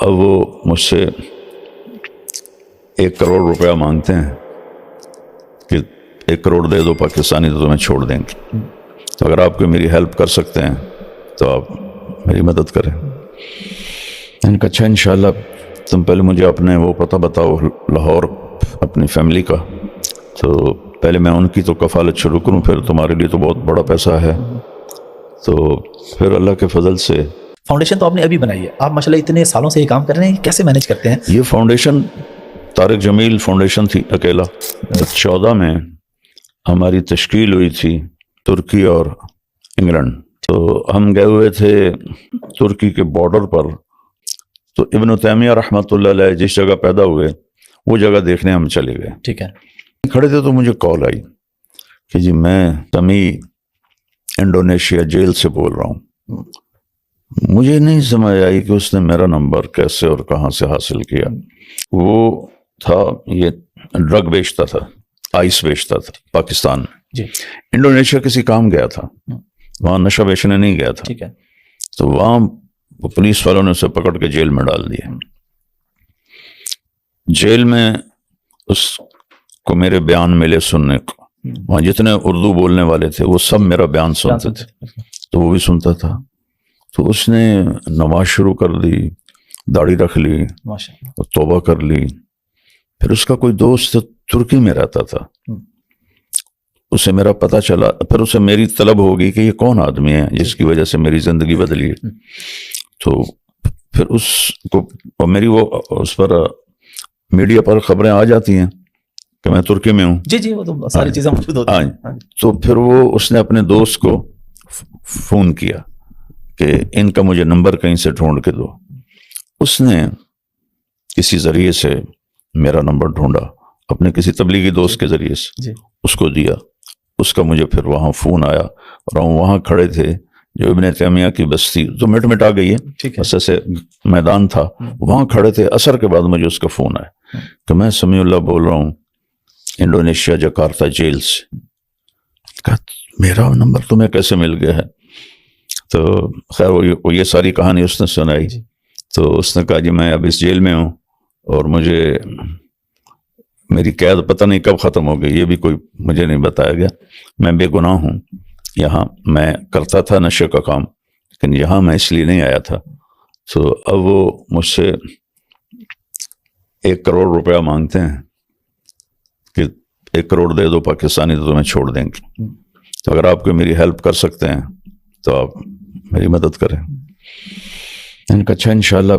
اب وہ مجھ سے 1 کروڑ روپیہ مانگتے ہیں کہ 1 کروڑ دے دو پاکستانی تو تمہیں چھوڑ دیں گے، تو اگر آپ کو میری ہیلپ کر سکتے ہیں تو آپ میری مدد کریں۔ میں نے کہا اچھا انشاءاللہ تم پہلے مجھے اپنے وہ پتہ بتاؤ لاہور اپنی فیملی کا، تو پہلے میں ان کی تو کفالت شروع کروں، پھر تمہارے لیے تو بہت بڑا پیسہ ہے۔ تو پھر اللہ کے فضل سے فاؤنڈیشن تو آپ نے ابھی بنائی ہے، آپ ماشاءاللہ اتنے سالوں سے یہ کام کر رہے ہیں، کیسے مینیج کرتے ہیں؟ یہ فاؤنڈیشن طارق جمیل فاؤنڈیشن تھی اکیلا۔ 2014 میں ہماری تشکیل ہوئی تھی ترکی اور انگلینڈ، تو ہم گئے ہوئے تھے ترکی کے بارڈر پر، تو ابن تیمیہ رحمۃ اللہ علیہ جس جگہ پیدا ہوئے وہ جگہ دیکھنے ہم چلے گئے۔ ٹھیک ہے، کھڑے تھے تو مجھے کال آئی کہ جی میں تمی انڈونیشیا جیل سے بول رہا ہوں۔ مجھے نہیں سمجھ آئی کہ اس نے میرا نمبر کیسے اور کہاں سے حاصل کیا۔ وہ تھا یہ ڈرگ بیچتا تھا، آئس بیچتا تھا پاکستان میں، جی انڈونیشیا کسی کام گیا تھا، وہاں نشہ بیچنے نہیں گیا تھا، ٹھیک ہے، تو وہاں پولیس والوں نے اسے پکڑ کے جیل میں ڈال دیا۔ جیل میں اس کو میرے بیان ملے سننے کو، وہاں جتنے اردو بولنے والے تھے وہ سب میرا بیان سنتے تھے، تو وہ بھی سنتا تھا۔ تو اس نے نماز شروع کر دی، داڑھی رکھ لی ماشاءاللہ، اور توبہ کر لی۔ پھر اس کا کوئی دوست ترکی میں رہتا تھا، اسے میرا پتہ چلا، پھر اسے میری طلب ہوگی کہ یہ کون آدمی ہے جس کی وجہ سے میری زندگی بدلی ہے۔ تو پھر اس کو میری وہ اس پر میڈیا پر خبریں آ جاتی ہیں کہ میں ترکی میں ہوں، جی جی، وہ تو ساری چیزیں موجود ہوتی ہیں۔ تو پھر وہ اس نے اپنے دوست کو فون کیا کہ ان کا مجھے نمبر کہیں سے ڈھونڈ کے دو۔ اس نے کسی ذریعے سے میرا نمبر ڈھونڈا، اپنے کسی تبلیغی دوست کے ذریعے سے اس کو دیا۔ اس کا مجھے پھر وہاں فون آیا، اور ہم وہاں کھڑے تھے جو ابن تیمیہ کی بستی تو مٹ آ گئی ہے، بس ایسے میدان تھا، وہاں کھڑے تھے۔ عصر کے بعد مجھے اس کا فون آیا کہ میں سمیع اللہ بول رہا ہوں انڈونیشیا جکارتا جیل سے۔ کہا میرا نمبر تمہیں کیسے مل گیا ہے؟ تو خیر وہ یہ ساری کہانی اس نے سنائی۔ تو اس نے کہا جی میں اب اس جیل میں ہوں اور میری قید پتہ نہیں کب ختم ہو گئی، یہ بھی کوئی مجھے نہیں بتایا گیا۔ میں بے گناہ ہوں، یہاں میں کرتا تھا نشے کا کام، لیکن یہاں میں اس لیے نہیں آیا تھا۔ تو اب وہ مجھ سے 1 کروڑ روپیہ مانگتے ہیں کہ 1 کروڑ دے دو پاکستانی تو تمہیں چھوڑ دیں گے، تو اگر آپ کو میری ہیلپ کر سکتے ہیں تو آپ میری مدد کریں۔ میں نے کہا اچھا انشاءاللہ